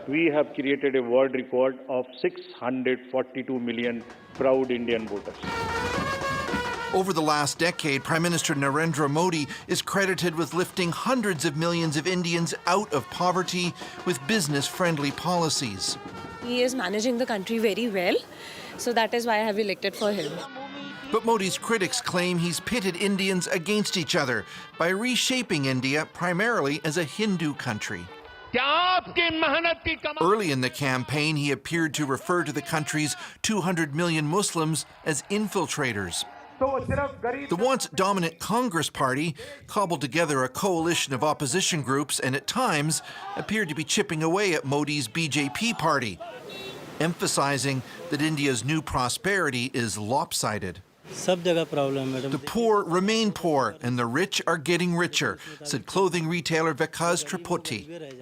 We have created a world record of 642 million proud Indian voters. Over the last decade, Prime Minister Narendra Modi is credited with lifting hundreds of millions of Indians out of poverty with business-friendly policies. He is managing the country very well, so that is why I have elected for him. But Modi's critics claim he's pitted Indians against each other by reshaping India primarily as a Hindu country. Early in the campaign, he appeared to refer to the country's 200 million Muslims as infiltrators. The once dominant Congress Party cobbled together a coalition of opposition groups and at times appeared to be chipping away at Modi's BJP party, emphasizing that India's new prosperity is lopsided. The poor remain poor and the rich are getting richer, said clothing retailer Vikas Triputi.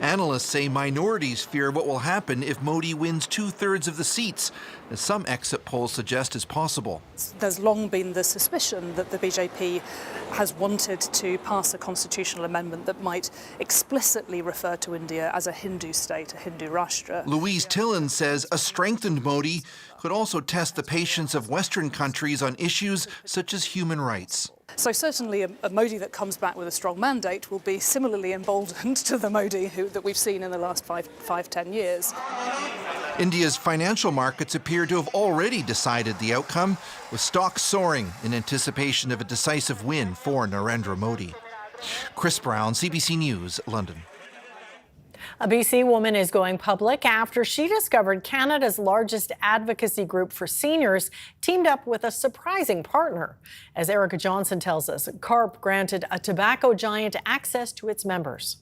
Analysts say minorities fear what will happen if Modi wins 2/3 of the seats, as some exit polls suggest is possible. There's long been the suspicion that the BJP has wanted to pass a constitutional amendment that might explicitly refer to India as a Hindu state, a Hindu Rashtra. Louise Tillen says a strengthened Modi could also test the patience of Western countries on issues such as human rights. So certainly a Modi that comes back with a strong mandate will be similarly emboldened to the Modi that we've seen in the last 5-10 years. India's financial markets appear to have already decided the outcome, with stocks soaring in anticipation of a decisive win for Narendra Modi. Chris Brown, CBC News, London. A BC woman is going public after she discovered Canada's largest advocacy group for seniors teamed up with a surprising partner. As Erica Johnson tells us, CARP granted a tobacco giant access to its members.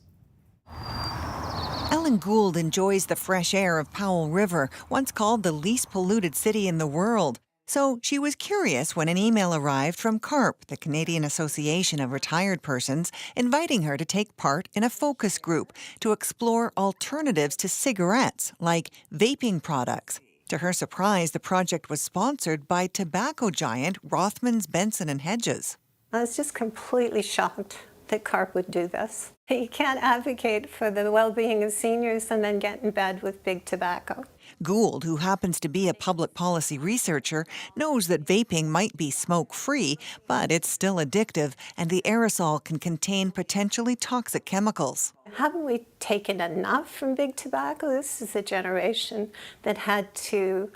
Ellen Gould enjoys the fresh air of Powell River, once called the least polluted city in the world. So she was curious when an email arrived from CARP, the Canadian Association of Retired Persons, inviting her to take part in a focus group to explore alternatives to cigarettes, like vaping products. To her surprise, the project was sponsored by tobacco giant Rothmans, Benson & Hedges. I was just completely shocked that CARP would do this. You can't advocate for the well-being of seniors and then get in bed with big tobacco. Gould, who happens to be a public policy researcher, knows that vaping might be smoke-free, but it's still addictive, and the aerosol can contain potentially toxic chemicals. Haven't we taken enough from big tobacco? This is a generation that had to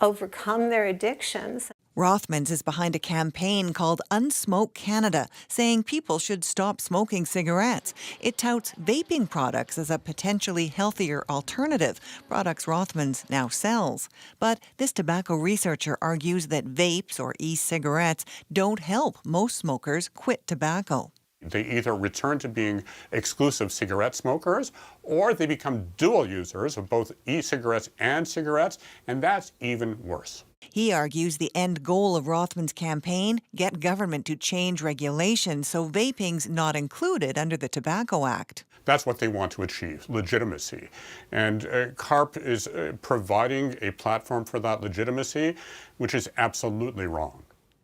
overcome their addictions. Rothmans is behind a campaign called Unsmoke Canada, saying people should stop smoking cigarettes. It touts vaping products as a potentially healthier alternative, products Rothmans now sells. But this tobacco researcher argues that vapes or e-cigarettes don't help most smokers quit tobacco. They either return to being exclusive cigarette smokers or they become dual users of both e-cigarettes and cigarettes, and that's even worse. He argues the end goal of Rothman's campaign, get government to change regulations so vaping's not included under the Tobacco Act. That's what they want to achieve, legitimacy. And CARP is providing a platform for that legitimacy, which is absolutely wrong.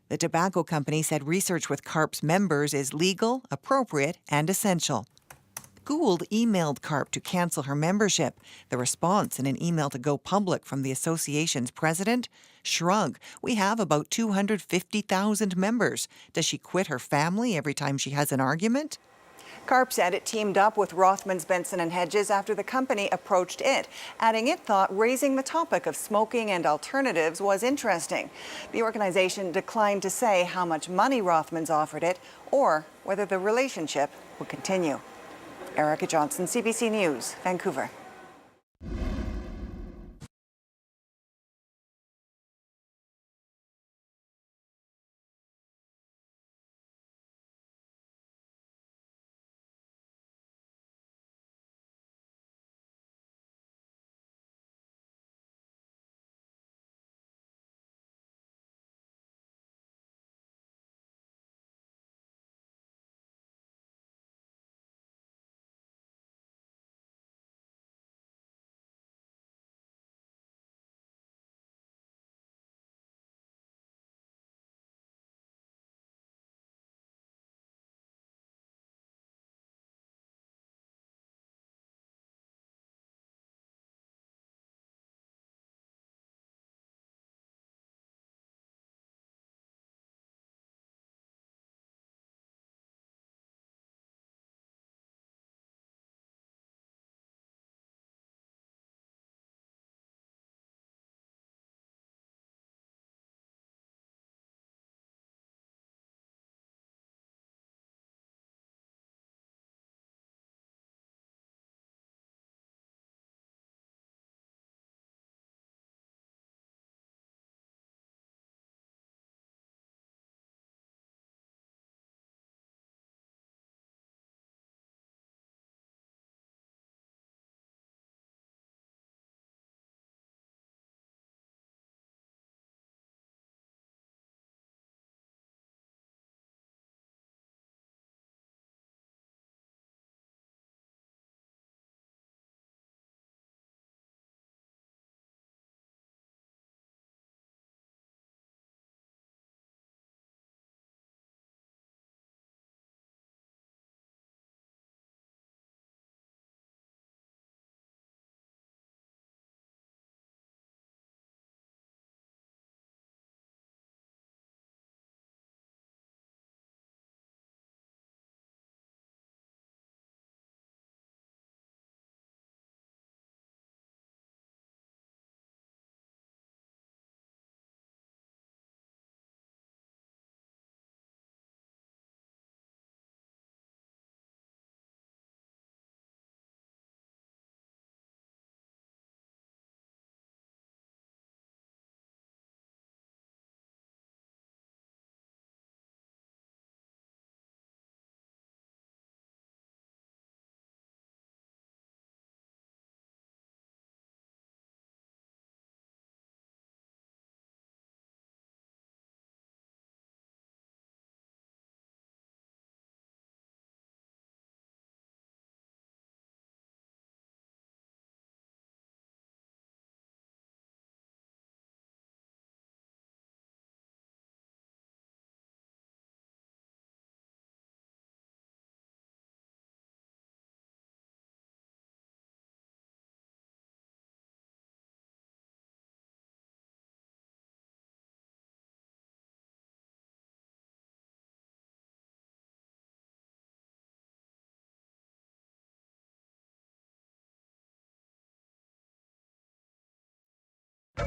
The tobacco company said research with CARP's members is legal, appropriate, and essential. Gould emailed CARP to cancel her membership. The response in an email to go public from the association's president? Shrug. We have about 250,000 members. Does she quit her family every time she has an argument? CARP said it teamed up with Rothmans, Benson and Hedges after the company approached it, adding it thought raising the topic of smoking and alternatives was interesting. The organization declined to say how much money Rothmans offered it or whether the relationship would continue. Erica Johnson, CBC News, Vancouver.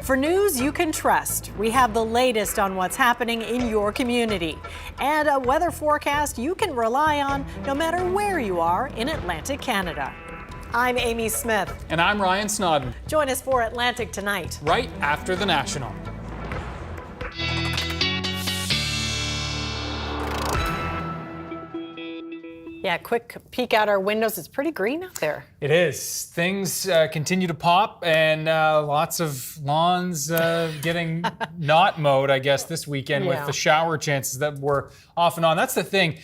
For news you can trust, we have the latest on what's happening in your community and a weather forecast you can rely on no matter where you are in Atlantic Canada. I'm Amy Smith. And I'm Ryan Snoddon. Join us for Atlantic Tonight. Right after the National. Yeah, quick peek out our windows. It's pretty green out there. It is. Things continue to pop, and lots of lawns getting not mowed, I guess, this weekend with the shower chances that were off and on. That's the thing.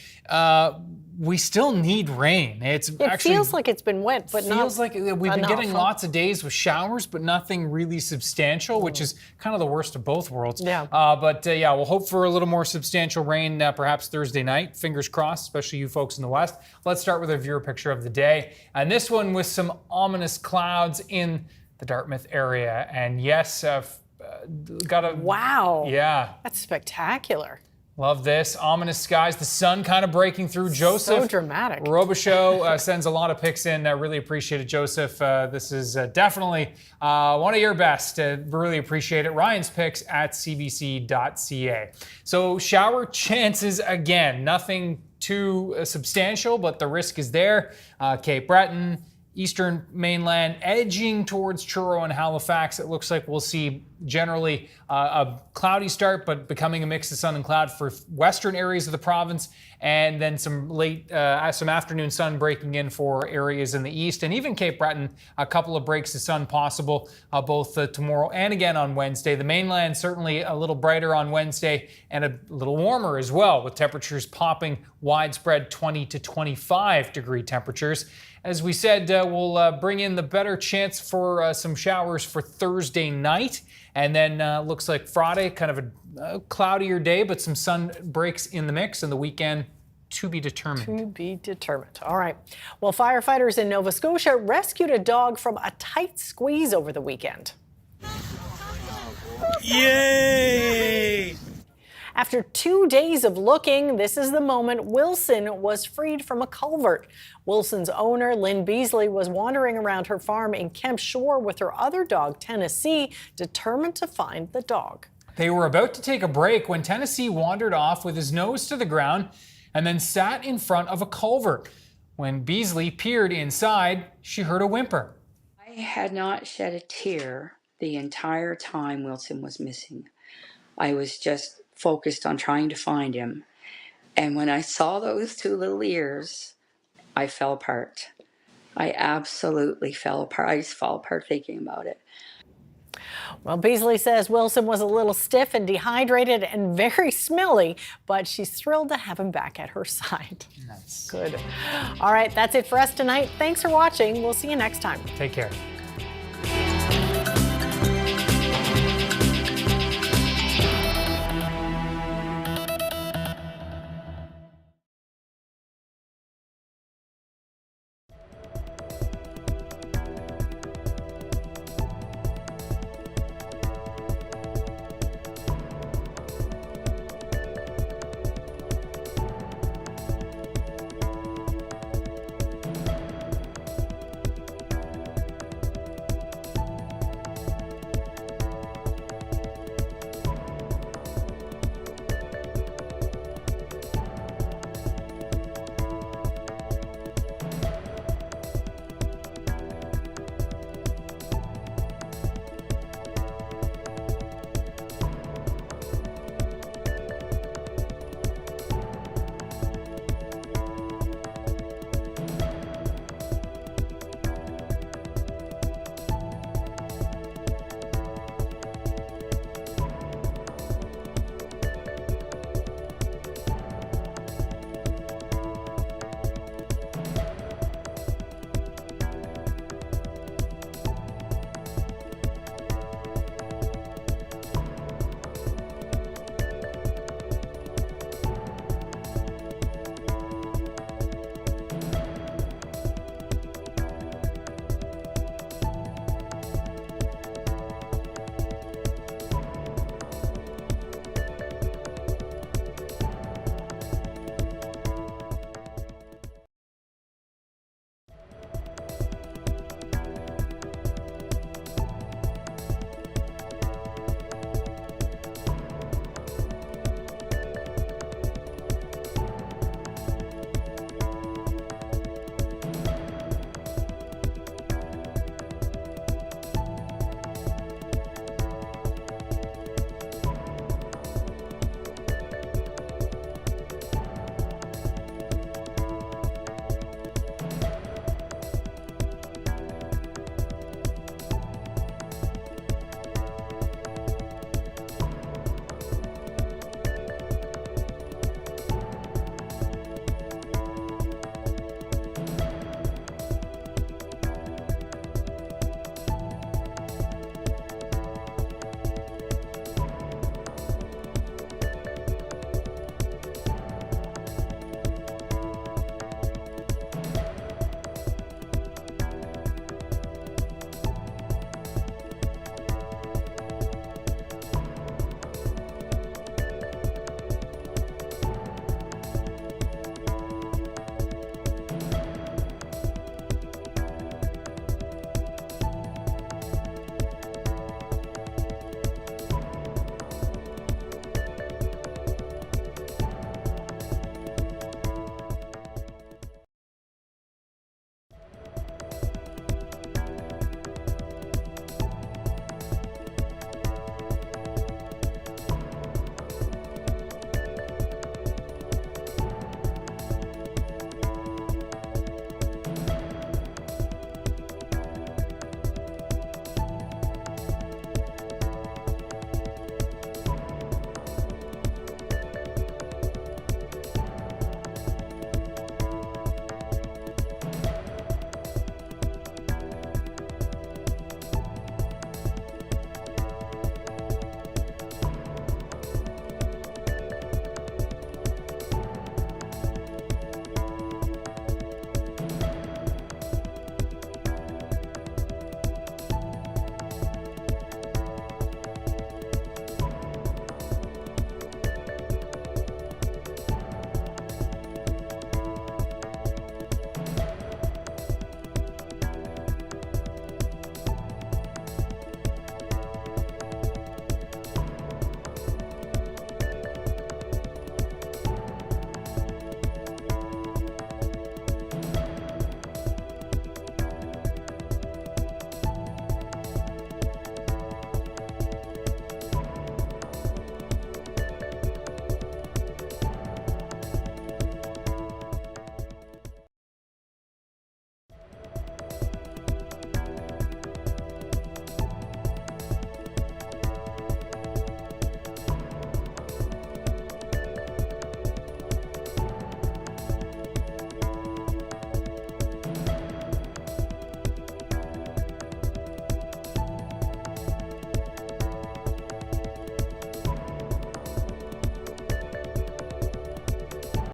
we still need rain. It feels like it's been wet, but feels like we've been enough. getting lots of days with showers, but nothing really substantial, which is kind of the worst of both worlds. Yeah. We'll hope for a little more substantial rain perhaps Thursday night. Fingers crossed, especially you folks in the West. Let's start with a viewer picture of the day. And this one with some ominous clouds in the Dartmouth area. And yes, wow. Yeah. That's spectacular. Love this. Ominous skies. The sun kind of breaking through. Joseph. So dramatic. Robichaux sends a lot of pics in. I really appreciate it, Joseph. This is definitely one of your best. Really appreciate it. Ryan's pics at cbc.ca. So shower chances again. Nothing too substantial, but the risk is there. Cape Breton, Eastern mainland, edging towards Truro and Halifax. It looks like we'll see generally a cloudy start, but becoming a mix of sun and cloud for western areas of the province, and then some afternoon sun breaking in for areas in the east, and even Cape Breton, a couple of breaks of sun possible both tomorrow and again on Wednesday. The mainland certainly a little brighter on Wednesday and a little warmer as well, with temperatures popping widespread 20 to 25 degree temperatures. As we said, we'll bring in the better chance for some showers for Thursday night. And then looks like Friday, kind of a cloudier day, but some sun breaks in the mix. And the weekend, to be determined. To be determined. All right. Well, firefighters in Nova Scotia rescued a dog from a tight squeeze over the weekend. Yay! After 2 days of looking, this is the moment Wilson was freed from a culvert. Wilson's owner, Lynn Beasley, was wandering around her farm in Kemp Shore with her other dog, Tennessee, determined to find the dog. They were about to take a break when Tennessee wandered off with his nose to the ground and then sat in front of a culvert. When Beasley peered inside, she heard a whimper. I had not shed a tear the entire time Wilson was missing. I was just focused on trying to find him. And when I saw those two little ears, I fell apart. I absolutely fell apart. I just fell apart thinking about it. Well, Beasley says Wilson was a little stiff and dehydrated and very smelly, but she's thrilled to have him back at her side. Nice. Good. All right, that's it for us tonight. Thanks for watching. We'll see you next time. Take care.